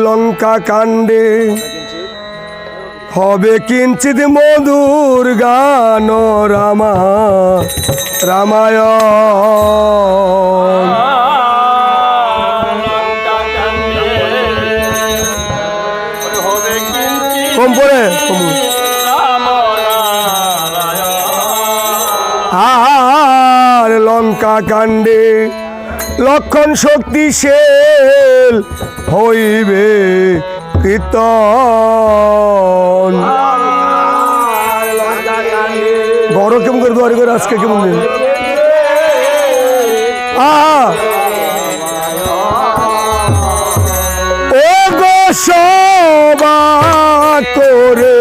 লঙ্কা কাণ্ডে হবে কিঞ্চিত মধুর গান রামা রামায়ণ কম পড়ে আর লঙ্কা কাণ্ডে লক্ষণ শক্তিশীল হইবে কীর্তন বড় কেমন করে দোয়ারি করে আজকে কেমন ও গো সভা করে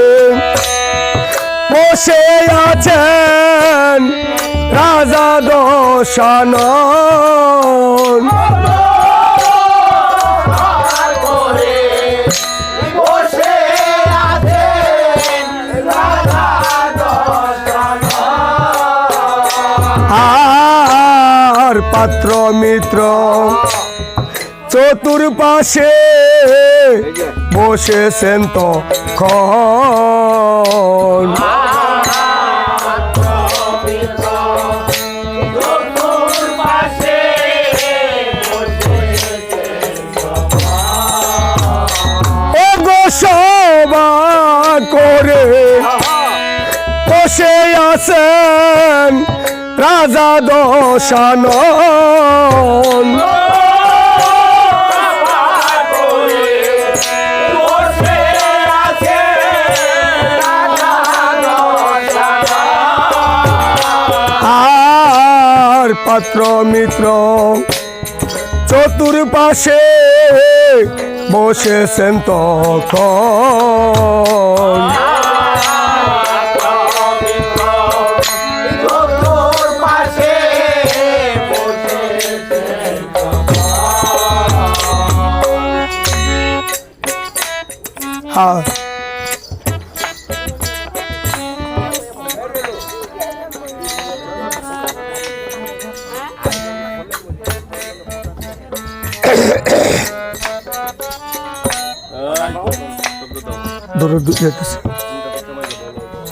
বসে আছেন রাজা দশানন আর পাত্র মিত্র চতুর্পাশে বসেছেন তখন সভা করে বসে আছেন রাজা দশানন আর পাত্র মিত্র চতুর্পাশে বসেছেন তখন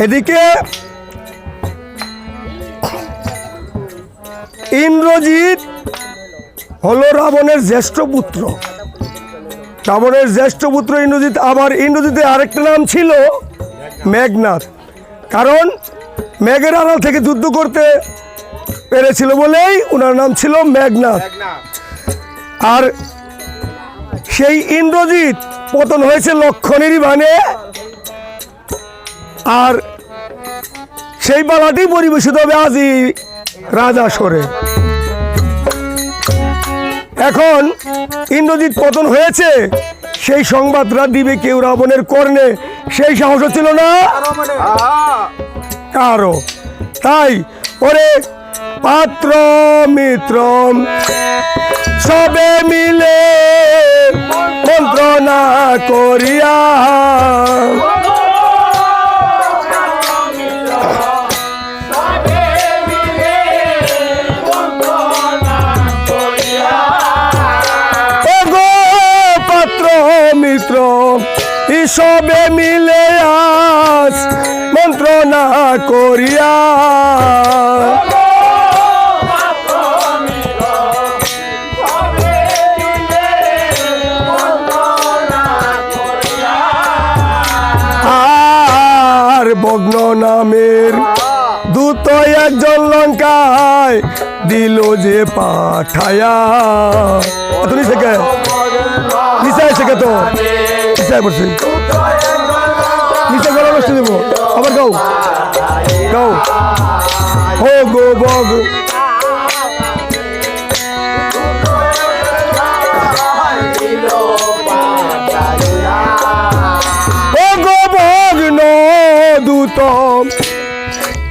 এদিকে ইন্দ্রজিৎ হলো রাবণের জ্যেষ্ঠ পুত্র। রাবণের জ্যেষ্ঠ পুত্র ইন্দ্রজিৎ। আবার ইন্দ্রজিতের আরেকটা নাম ছিল মেঘনাদ, কারণ মেঘের আড়াল থেকে যুদ্ধ করতে পেরেছিল বলেই ওনার নাম ছিল মেঘনাদ। আর সেই ইন্দ্রজিৎ পতন হয়েছে লক্ষণেরই বানে, আর সেই পালাটি পরিবেশিত হবে আজই রাজাসরে। এখন ইন্দ্রজিৎ পতন হয়েছে সেই সংবাদটা দিবে কেউ রাবণের কর্ণে, সেই সাহস ছিল না কারো। তাই ওরে পাত্র মিত্র সবে মিলে মন্ত্রণা করিয়া মিত্র সবে মিলে আজ মন্ত্রণা করিয়া আর বগ্ন নামের দূত একজন লঙ্কায় দিল যে পাঠায়া। তুমি থেকে নিচায় শেখে তো নিচায় পড়ছে, নিচে গলা নষ্ট দেবো আবার গাও গাও হো গো বগ ও গো বগ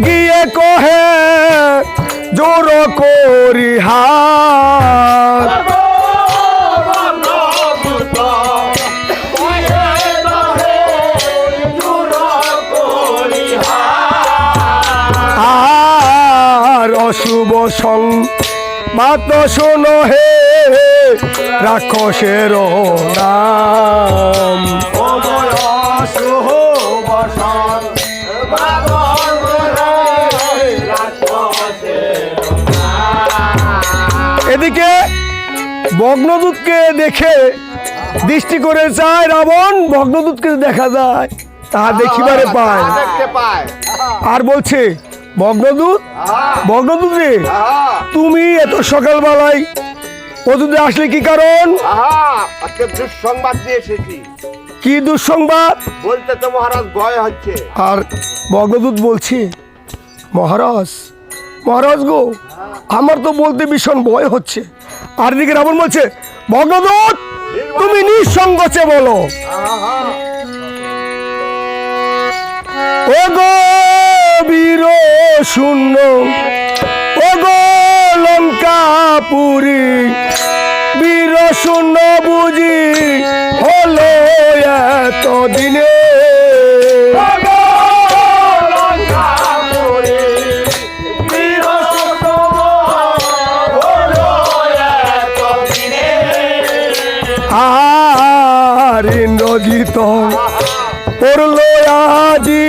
গিয়ে কহে জোর করি হাত। আর অশুভ সংবাদ শোনো হে রাক্ষসের নাম। এদিকে ভগ্নদূতকে দেখে দৃষ্টি করে চায় রাবণ, ভগ্নদূতকে দেখা যায় তাহা দেখিবারে পায়। আর বলছে ভগ্নদূত, ভগ্নদূত রে তুমি এত সকালবেলায় অযোধ্যা আসলে কি কারণ? দুঃসংবাদ দিয়ে এসেছি। কি দুঃসংবাদ? বলতে তো মহারাজ ভয় হচ্ছে। আর ভগ্নদূত বলছে মহারাজ, মহারাজ গো আমার তো বলতে ভীষণ ভয় হচ্ছে। আর দিকে রাবণ বলছে ভগ্নদূত তুমি নিঃসংকোচে বলো। ও গো বীর শূন্য, ও গো লঙ্কাপুরী, বীর শূন্য বুঝি হলো এত দিনে। আর ইন্দ্রজিৎ পড়ল আজি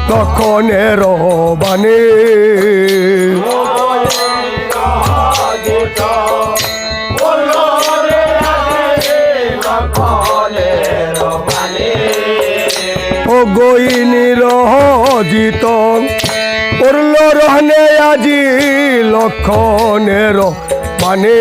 তখনের বানে। ও গইনীর জিত পড়ল রহনে আজি লক্ষণের মানে।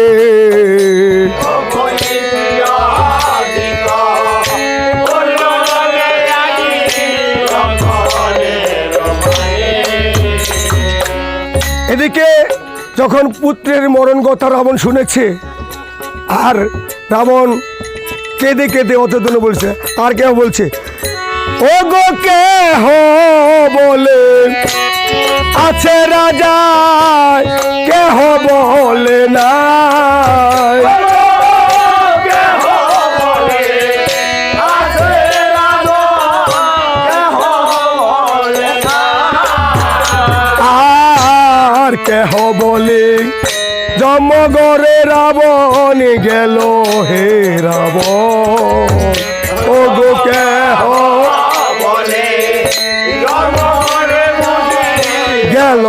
এদিকে যখন পুত্রের মরণ কথা রাবণ শুনেছে, আর রাবণ কেঁদে কেঁদে অতদিন বলছে, আর কেউ বলছে ও গো কেহ বলে আছে রাজা, কেহ বলে না। আর কেহ বলে জমগরে রাবণ গেল হে রাবণ। ও গো কেহ বলে গেল,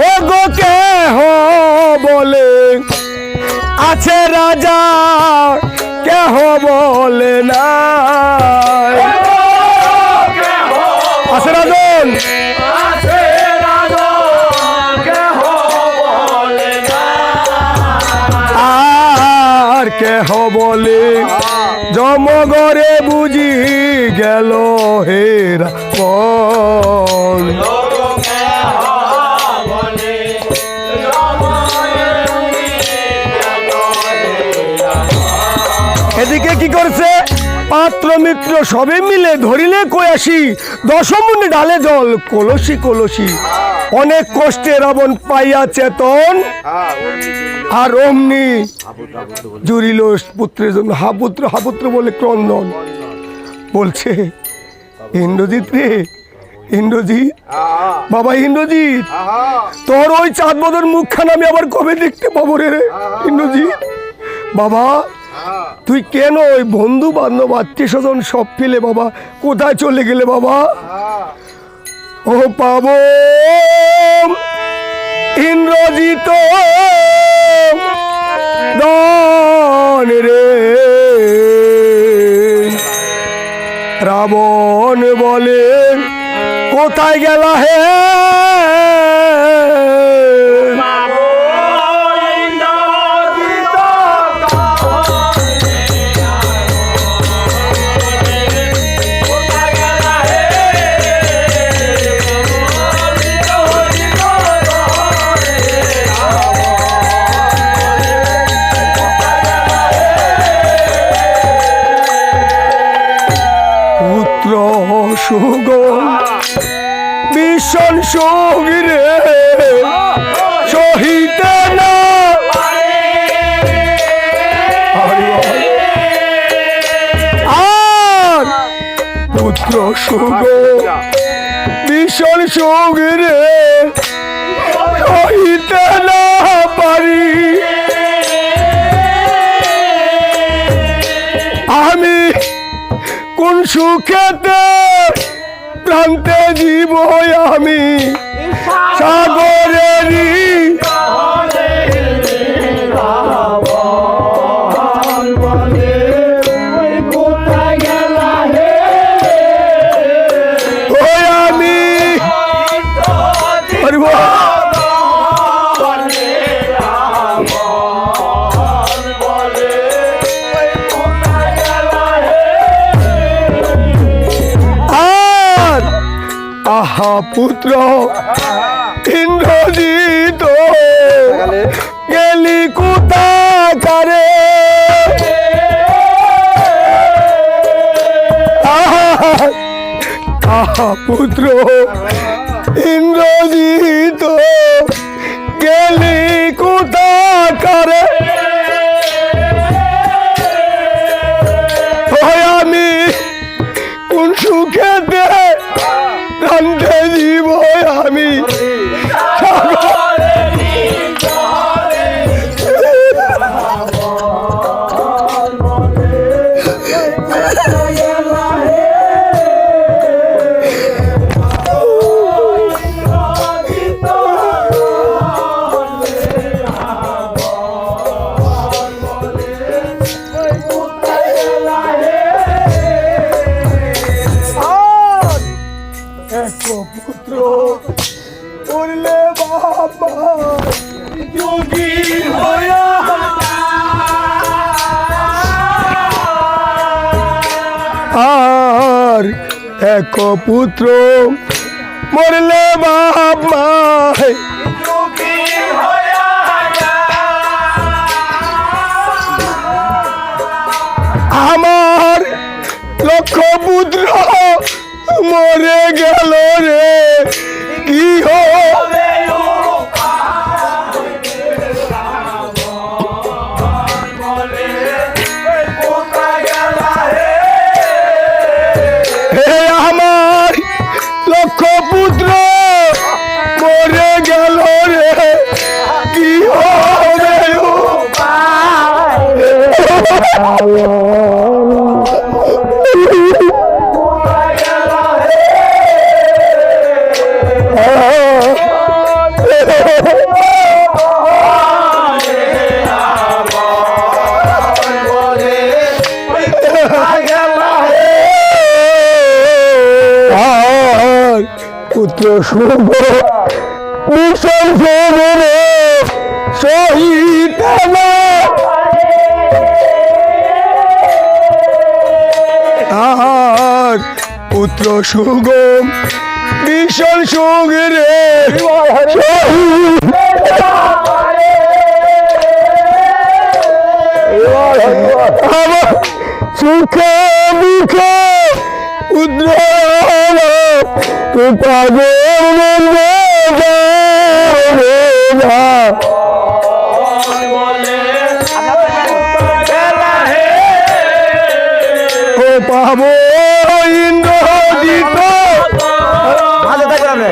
ও গো কেহ বলে আছে রাজা, কেহ বলে না। আছে রাজন, আর কেহ বলে জমগরে বুঝি গেল হে রাবণ। এদিকে কি করছে পাত্র মিত্র সবে মিলে ধরিলে কয়াসি, দশমুনি ডালে জল কলসি কলসি। অনেক কষ্টে রাবণ পাইয়া চেতন, আর অমনি জুড়িল পুত্রের জন্য হাপুত্র হাপুত্র বলে ক্রন্দন। বলছে ইন্দ্রজিৎ রে, ইন্দ্রজিৎ, বাবা ইন্দ্রজিৎ, তোর ওই চাঁদ বদর মুখখানা আমি আবার কবে দেখতে পাবো রে ইন্দ্রজিৎ। বাবা তুই কেন ওই বন্ধু বান্ধব আত্মীয় স্বজন সব ফেলে বাবা কোথায় চলে গেলে বাবা? ও পাবো ইন্দ্রজিৎ দন রে। রাবণ বলে কোথায় গেলা হে? সুগম ভীষণ সুখ রে সহিতে না আর পুত্র সুগম ভীষণ সুখ রে সহিতে না পারি আমি কোন সুখেতে প্রান্তে জীব আমি সাগরেরই ওই আমি আর আহা পুত্র ইন্দ্রজিৎ গেলি কোথাকারে আহা পুত্র ইন্দ্রজিৎ গেলি কোথাকারে আমি কোন সুখেতে প্রান্তে জীব আমি পুত্র উড়লে বাবা যোগী হইয়া আর এক পুত্র মরলে বাবা আমার লক্ষ পুত্র মরে গেল রে কি হবে আমার লক্ষ পুত্র মরে গেল রে কি হবে পুত্র শুভ ভীষণ শহীদ আর পুত্র সুগম ভীষণ সুখ রে আমার সুখে দুঃখে উদ্র পাবো ইন্দ্রজিৎ ভালো থাকবে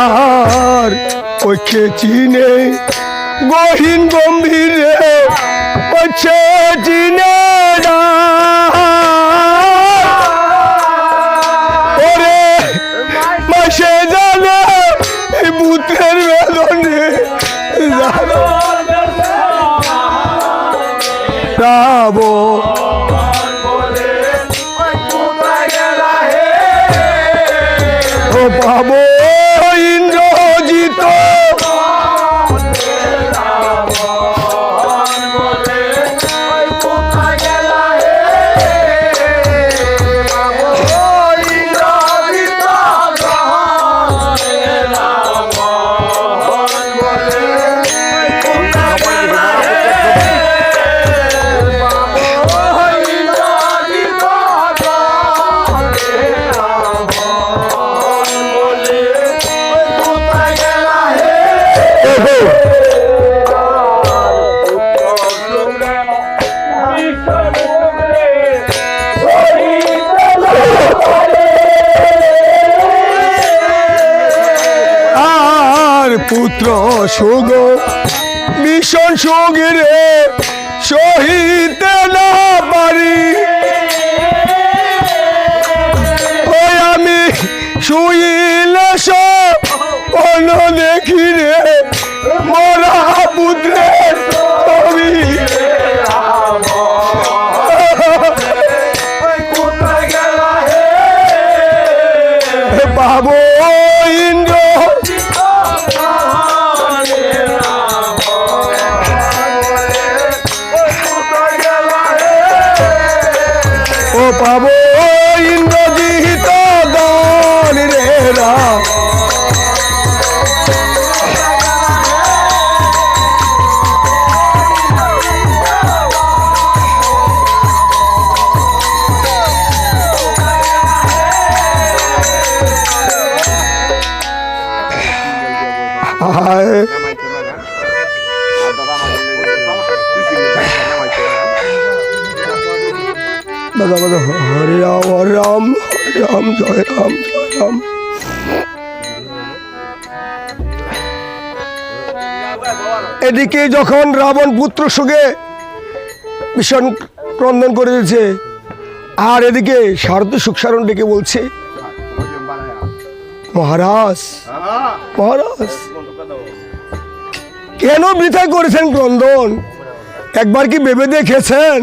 আর ওকে চিনে গহীন গম্ভীর পছে চিনে না ওরে মাসে জানে পুত্রের বেদনে যাবো ও পাবো ইন্দ্রজিৎ পুত্র সুগ ভীষণ সুগি রে সহিতে না পারি ওই আমি শুইলে কোন দেখি রে মরা পুত্রের ছবি পাবো ইন্দ্র ও পাবো ইন্দ্রজিত দান রে রাম দাদা দাদা হরে রাম হরে রাম হরে রাম জয় রাম জয় রাম। এদিকে যখন রাবণ পুত্র সুগে ভীষণ ক্রন্দন করে দিয়েছে, আর এদিকে শারদ সুখসারণ ডেকে বলছে, মহারাজ মহারাজ কেন বৃথায় করেছেন ক্রন্দন? একবার কি ভেবে দেখেছেন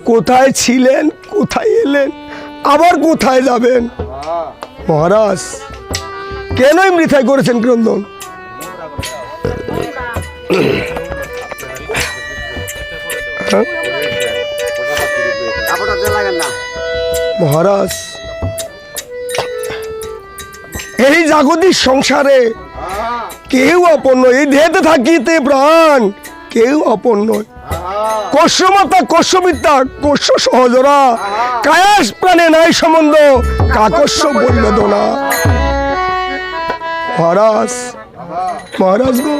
কোথায় ছিলেন, কোথায় এলেন, আবার কোথায় যাবেন? মহারাজ কেনই বৃথায় করেছেন ক্রন্দন? মহারাজ এই জাগতিক সংসারে কেউ আপন নয়, এই দেহেতে থাকিতে প্রাণ কেউ আপন নয়। কস্যমাতা কস্যবিদ্যা কস্য সহজরা কায়াস প্রাণে নাই সম্বন্ধ কাকস্য বলবেদনা। মহারাজ মহারাজ গো,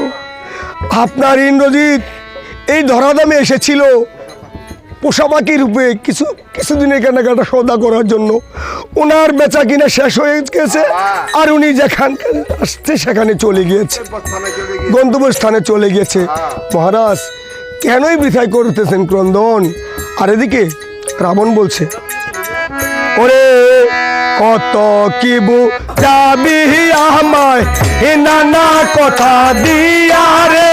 আপনার ইন্দ্রজিৎ এই ধরাধামে এসেছিল পোষা পাখি রূপে কিছুদিনের কেনাকাটা সৌদা করার জন্য। ওনার বেচা কিনা শেষ হয়ে গেছে, আর উনি যেখানে আসছে সেখানে চলে গিয়েছে, গন্তব্যস্থানে চলে গেছে। মহারাজ কেনই বৃথায় করতেছেন ক্রন্দন? আর এদিকে রাবণ বলছে, ওরে কত কি যাবি আমায় নানা কথা দিয়া রে,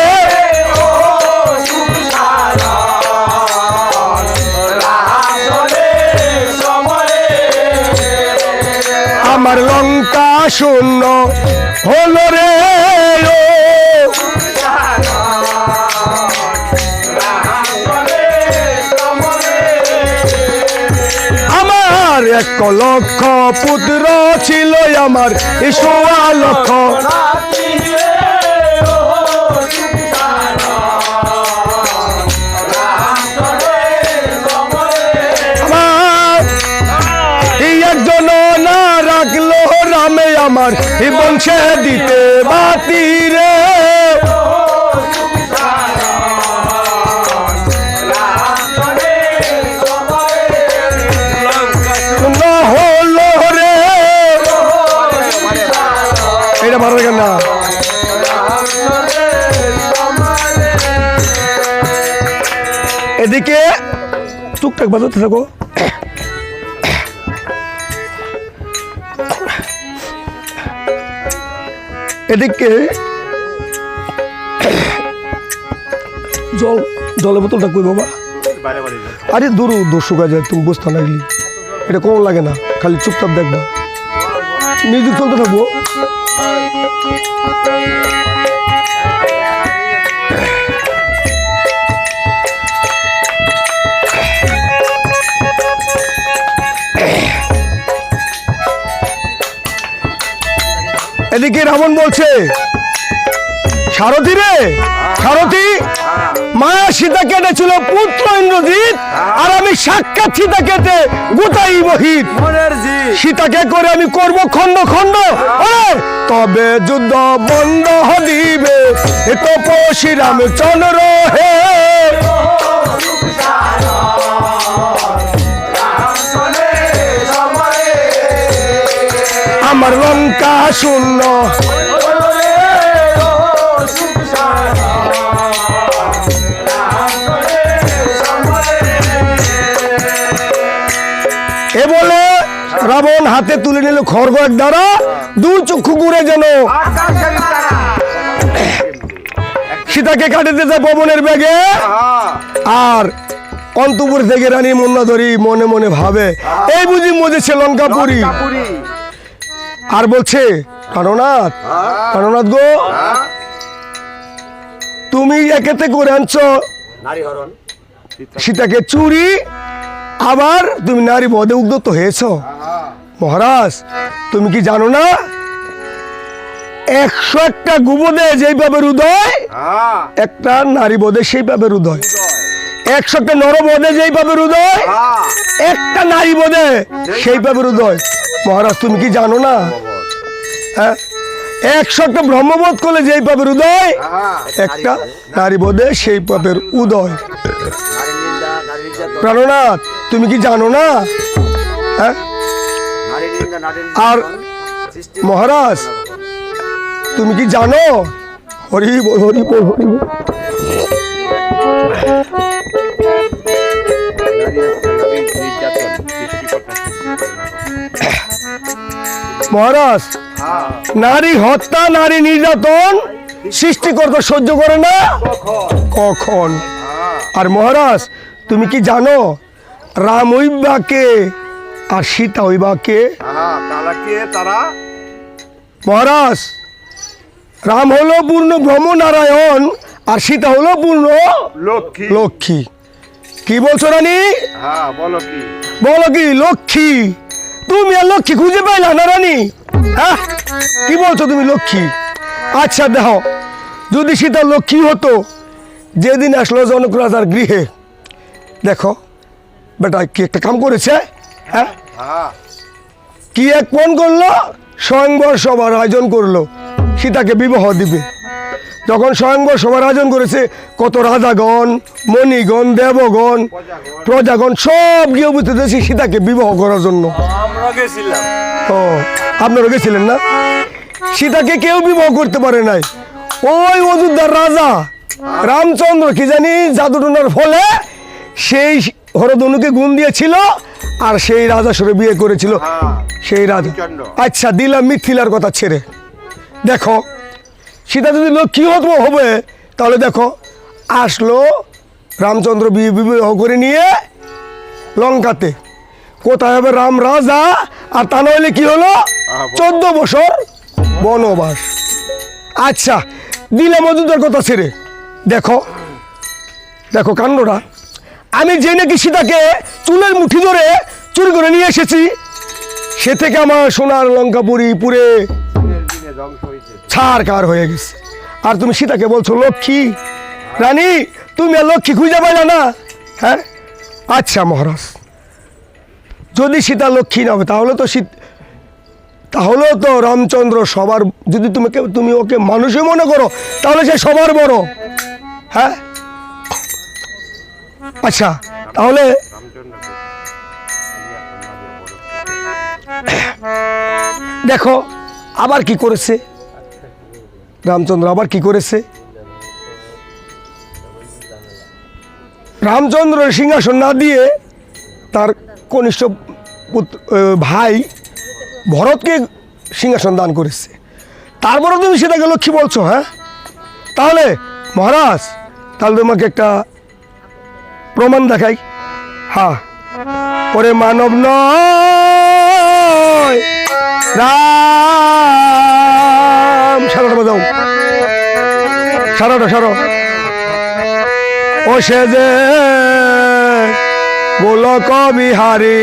আমার লঙ্কা শূন্য হলো রে, আমার 1 লক্ষ পুত্র ছিল, আমার 1 লক্ষ। একজন না রাখলো রামে আমার বংশে দিতে বাতি রে, হলো রে। এটা ভালো লাগে না। এদিকে টুকটাক বাজাতে থাকো। এদিকে জলের বোতলটা কই বাবা? আরে দূর শুকা যায়, তুমি বুঝতে লাগলি এটা কোনো লাগে না, খালি চুপচাপ দেখবা, মিউজিক চলতে থাকবো। এদিকে রাবণ বলছে, সারথি রে সারথি, মায়া সীতা কেটেছিল পুত্র ইন্দ্রজিৎ, আর আমি সাক্ষাৎ সীতা কেটে গোটাই বহিত। সীতাকে করে আমি করব খণ্ড খণ্ড, তবে যুদ্ধ বন্ধ দিবে তপস্বী রামচন্দ্র হে। আমার লঙ্কা শূন্য রাবণ হাতে তুলে নিল খড়গ এক দ্বারা, দু চক্ষু ঘুরে যেন আকাশের তারা। সীতাকে কাটিতে যায় পবনের বেগে। আর অন্তপুর থেকে রানী মন্দাধরী মনে মনে ভাবে, এই বুঝি মজেছে লঙ্কাপুরী। লঙ্কাপুরী। আর বলছে, প্রাণনাথ, প্রাণনাথ গো, তুমি একেতে করে আনছো নারী হরণ। সীতাকে চুরি, আবার তুমি নারী বধে উদ্যত হয়েছ। মহারাজ, তুমি কি জানো না 101টা গুবদে যেই পাবের উদয়, একটা নারী বধে সেই পাবের উদয়। 100টা নরবধে যেই পাবের উদয়, একটা নারী বধে সেই পাবের উদয়। মহারাজ, তুমি কি জানো না? হ্যাঁ, 100টা ব্রহ্মবোধ করলে যেই পাবের উদয়, একটা নারী বধে সেই পাবের উদয়। প্রাণনাথ, তুমি কি জানো না? হ্যাঁ, আর মহারাজ, তুমি কি জানো? হরি বল, হরি বল, হরি বল। মহারাজ, নারী হত্যা, নারী নির্যাতন সৃষ্টিকর্তা সহ্য করে না কখন? আর মহারাজ, তুমি কি জানো রাম হইবাকে আর সীতা হইবাকে? তারা মহারাজ, রাম হলো পূর্ণ ব্রহ্ম নারায়ণ, আর সীতা হলো পূর্ণ লক্ষ্মী। লক্ষ্মী। কি বলছো রানী? বলো কি? বলো কি লক্ষ্মী? তুমি আর লক্ষ্মী খুঁজে পাইলা না রানী? হ্যাঁ, কি বলছো তুমি লক্ষ্মী? আচ্ছা দেখো, যদি সীতা লক্ষ্মী হতো, যেদিন আসলো জনক রাজার গৃহে, দেখো বেটা কি একটা কাম করেছে। হ্যাঁ, কি এক মন করলো, স্বয়ংবর সভার আয়োজন করলো, সীতাকে বিবাহ দিবে। যখন স্বয়ংবর সভার আয়োজন করেছে, কত রাজাগণ, মণিগণ, দেবগণ, প্রজাগণ সব গিয়ে উপস্থিত হয়েছে সীতাকে বিবাহ করার জন্য। আমরা গেছিলাম। ও, আপনারা গেছিলেন না? সীতাকে কেউ বিবাহ করতে পারে নাই। ওই অযোধ্যার রাজা রামচন্দ্র কি জানি জাদুটনার ফলে সেই হরধনুকে গুণ দিয়েছিল, আর সেই রাজা সরে বিয়ে করেছিল সেই রাজা। আচ্ছা, দিলাম মিথিলার কথা ছেড়ে, দেখো সীতা যদি লক্ষ্মী হবে, তাহলে দেখো আসলো রামচন্দ্র বিবাহ করে নিয়ে লঙ্কাতে। কোথায় হবে রাম রাজা, আর তা নইলে কি হলো 14 বছর বনবাস। আচ্ছা, দিলাম অযোধ্যার কথা ছেড়ে, দেখো দেখো কাণ্ডটা। আমি যে নাকি সীতাকে চুলের মুঠি ধরে চুরি করে নিয়ে এসেছি, সে থেকে আমার সোনার লঙ্কাপুরী পুরে ছাড়কার হয়ে গেছে। আর তুমি সীতাকে বলছো লক্ষ্মী। রানী, তুমি আর লক্ষ্মী খুঁজে পাইলা না? হ্যাঁ, আচ্ছা মহারাজ, যদি সীতা লক্ষ্মী না হবে, তাহলে তো রামচন্দ্র সবার, যদি তুমি ওকে মানুষই মনে করো, তাহলে সে সবার বড়। হ্যাঁ, আচ্ছা তাহলে দেখো আবার কি করেছে রামচন্দ্র, আবার কি করেছে। রামচন্দ্রের সিংহাসন না দিয়ে তার কনিষ্ঠ ভাই ভরতকে সিংহাসন দান করেছে। তারপরে তুমি সেটাকে লক্ষ্মী বলছো? হ্যাঁ, তাহলে মহারাজ, তাহলে তোমাকে একটা প্রমাণ দেখাই। হ্যাঁ, ওরে মানব নয় রাম, সারাটা বাজাও, সারো ও সে যে গোলক বিহারী,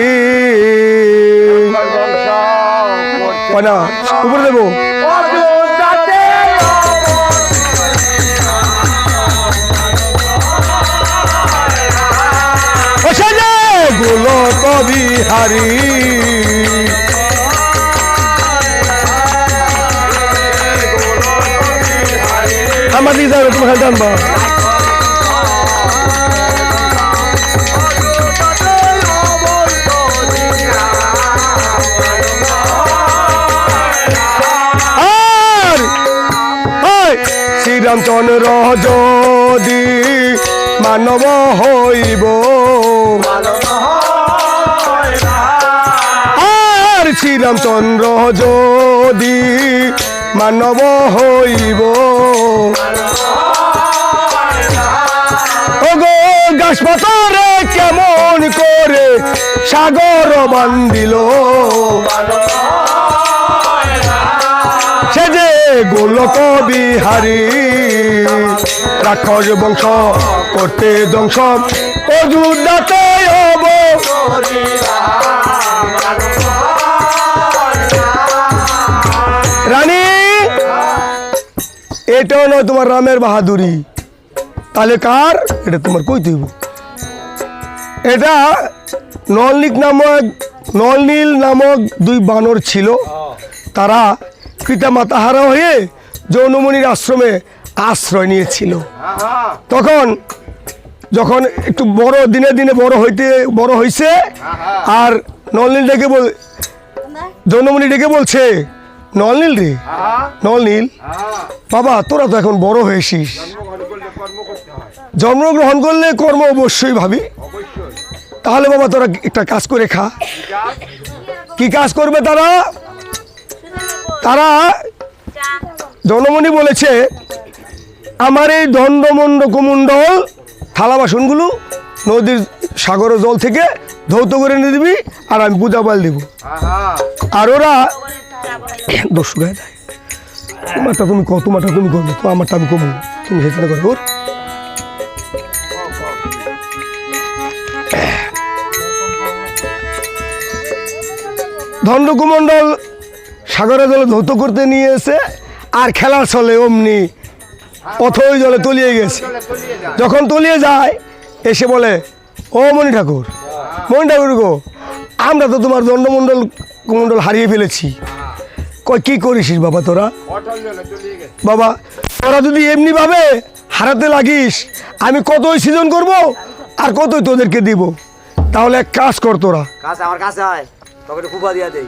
না উপরে দেবো। ও সে যে গোলক বিহারী, আমার দিকে যাবে, তোমার খেলতে আনবো। শ্রীরামচন্দ্র যদি মানব হইব, আর শ্রীরামচন্দ্র যদি মানব হইব ওগো গাছ পাতরে কেমন করে সাগর বান্ধিল সে যে গোলক বিহারী রাক্ষস বংশ করতে ধ্বংস অযোধ্যাতে হব রানী এটাও নয় তোমার রামের বাহাদুরি তাহলে কার এটা তোমার কই তুইব এটা নলনীল নামক দুই বানর ছিল তারা পিতামাতাহারা হয়ে যৌনমণির আশ্রমে আশ্রয় নিয়েছিল তখন যখন একটু বড় দিনে দিনে বড় হয়েছে আর নলনীল ডেকে যৌনমণি ডেকে বলছে নলনীল রে নলনীল বাবা তোরা তো এখন বড় হয়েছিস জন্মগ্রহণ করলে কর্ম অবশ্যই ভাবি তাহলে বাবা তোরা একটা কাজ করে খা কি কাজ করবে তারা জনমণি বলেছে আমার এই দণ্ডমণ্ড কুমণ্ডল থালা বাসনগুলো নদীর সাগরের জল থেকে ধৌত করে নিয়ে দিবি আর আমি পূজা পাল দেব আর ওরা দস্যু গায়ে দেয় তোমারটা তুমি করবে তো আমারটা আমি কমু তুমি সেটা করো ওর দণ্ডকুমণ্ডল সাগরের জলে ধৌত করতে নিয়ে এসে আর খেলার চলে অমনি অথই জলে তলিয়ে গেছে যখন তলিয়ে যায় এসে বলে ও মণি ঠাকুর গো আমরা তো তোমার দণ্ডমণ্ডল কুমণ্ডল হারিয়ে ফেলেছি কই কি করিস বাবা তোরা বাবা তোরা যদি এমনি ভাবে হারাতে লাগিস আমি কতই সৃজন করব আর কতই তোদেরকে দিব তাহলে এক কাজ কর তোরা আমার কাছে আয় তোকে ফুপা দিয়া দেই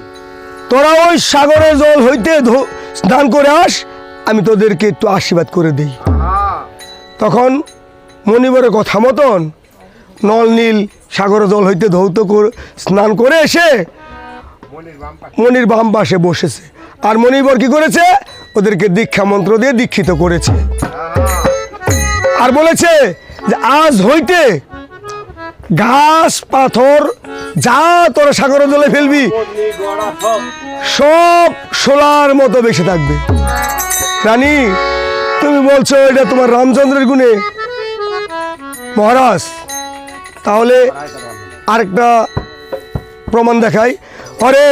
তোরা ওই সাগরের জল হইতে স্নান করে আস আমি তোদেরকে একটু আশীর্বাদ করে দিই তখন মণিবরের কথা মতন নলনীল সাগরের জল হইতে ধৌত স্নান করে এসে মণির বাম পাশে বসেছে আর মণিবর কি করেছে ওদেরকে দীক্ষা মন্ত্র দিয়ে দীক্ষিত করেছে আর বলেছে যে আজ হইতে ঘাস পাথর যা তোরা সাগরের জলে ফেলবি সব সোলার মতো বেঁচে থাকবে রানী তুমি বলছো এটা তোমার রামচন্দ্রের গুণে মহারাজ তাহলে আরেকটা প্রমাণ দেখাই অরে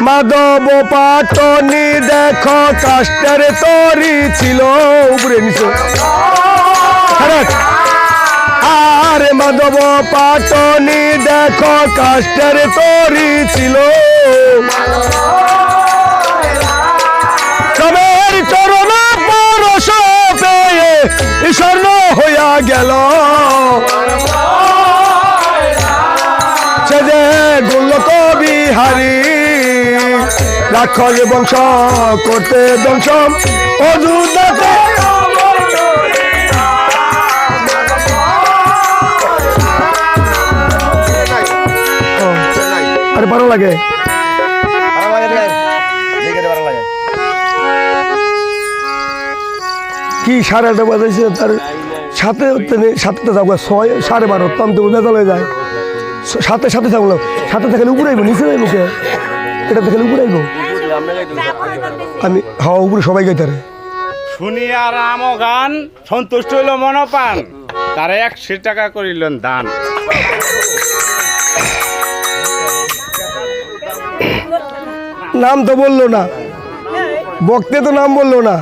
মাধব পাটনি দেখো কাষ্টের তরি ছিল উপরে নিচে আরে মাধব পাটনি দেখো কাষ্টের তরি ছিল কবের চরণ পরশ পেয়ে স্বর্ণ হইয়া গেল সে যে গোলক বিহারী রাক্ষস বংশ করতে ধ্বংস অযোধ্যাতে আরে ভালো লাগে কি 8:30 বাজাইছে তার সাথে সাতটা যাবো 6:30 তো আমি তো বেজাল হয়ে যায় সাথে থাকলো সাথে থাকলে উপরে আইব নিচে যাইব কে এটা থাকলে উপরে আইব আমি হ্যাঁ উপরে সবাই গাইতারে শুনিয়া রাম গান সন্তুষ্ট হইল মনপান তারা 100 টাকা করিলেন দান নাম তো বললো না বক্তে তো নাম বললো না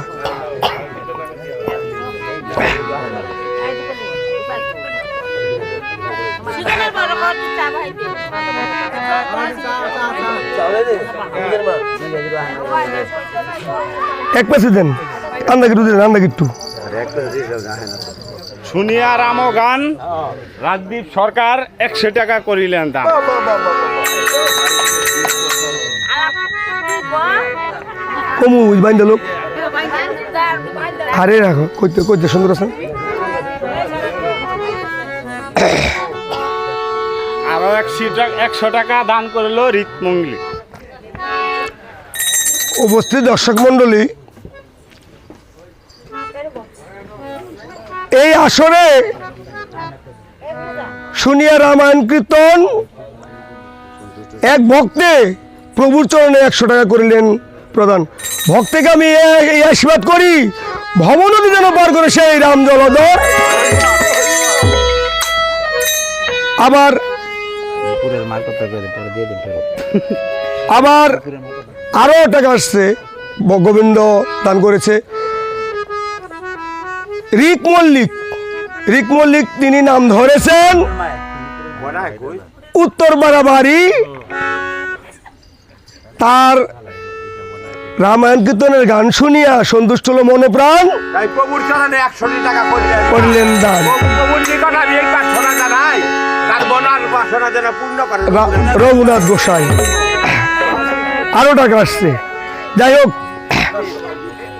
এক পেছে দেন আন্দা কিট্টু শুনিয়া রাম গান রাজদীপ সরকার 100 টাকা করিলেন দান কমু বাইন লোক হারে রাখো কইতে সুন্দর আছে আরো 100 টাকা দান করিল রীতমঙ্গলি উপস্থিত দর্শক মণ্ডলী, এই আসরে শুনিয়া রামায়ণ কীর্তন এক ভক্তে প্রভুর চরণে 100 টাকা করিলেন প্রদান। ভক্তকে আমি এই আশীর্বাদ করি, ভবনদী যেন পার করে সেই রাম জলধর। আবার আবার আরো টাকা আসছে, গোবিন্দ দান করেছে। রিক মল্লিক তিনি নাম ধরেছেন উত্তর বাড়াবাড়ি। তার রামায়ণ কীর্তনের গান শুনিয়া সন্তুষ্ট হলো মনে প্রাণ, তাই প্রভুর চরণে 100 টাকা করলেন দান। প্রভুর নিকট আমি এই প্রার্থনা জানাই, তার মনের বাসনা যেন পূর্ণ করে। রঘুনাথ গোসাই আরো টাকা আসছে। যাই হোক,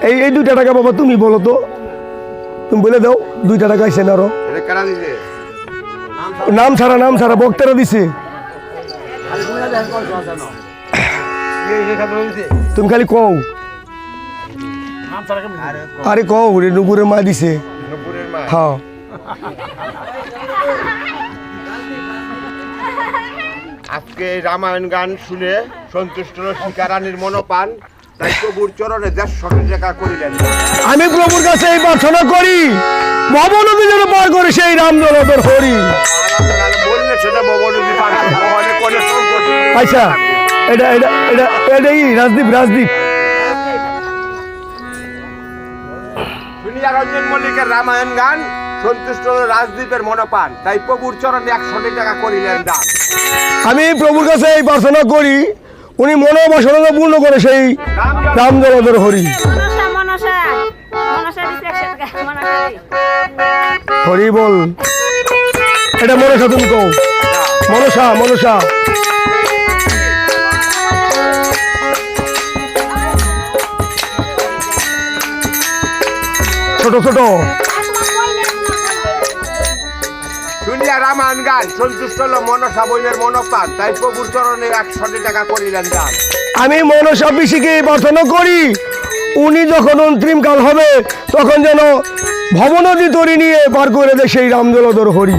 এই 2টা টাকা বাবা তুমি বলো তো, তুমি বলে দাও 2টা টাকা আসছে না আরো? এটা কারা দিছে? নাম ছাড়া বক্তারা দিছে। তুমি খালি কও, আরে কও রে, নুপুরের মা দিছে। নূপুরের মা। হ্যাঁ, আজকে এই রামায়ণ গান শুনে সন্তুষ্ট হলো শিকারানীর মনোপান, তাই প্রভুর চরণে 150 টাকা করিলেন। আমি প্রভুর কাছে এই প্রার্থনা করি, ভবনদী যেন পার করে সেই রাম জলধর হরি। বললে সেটা ভবনদী পার করতে হবে, করে সম্পত্তি। আচ্ছা, এটাই রাজদীপ। শুনিয়া রঞ্জন মল্লিকের রামায়ণ গান সন্তুষ্ট হলো রাজদীপের মনোপান, তাই প্রভুর চরণে 100 টাকা করিলেন দান। আমি প্রভুর কাছে এই প্রার্থনা করি, উনি মনোবাসনা পূর্ণ করে সেই রাম জলধর হরি। হরি বল, এটা মনসা, তুমি কও মনসা। ছোট শুনিয়া রামায়ণ গান সন্তুষ্ট হলো মনসা বইলের মনোপান, তাই প্রভুর চরণে 100 টাকা করিলেন দান। আমি মনসা পিসিকে প্রার্থনা করি, উনি যখন অন্তিম কাল হবে তখন যেন ভবনদী তরি নিয়ে পার করে দেয় সেই রাম জলধর হরি।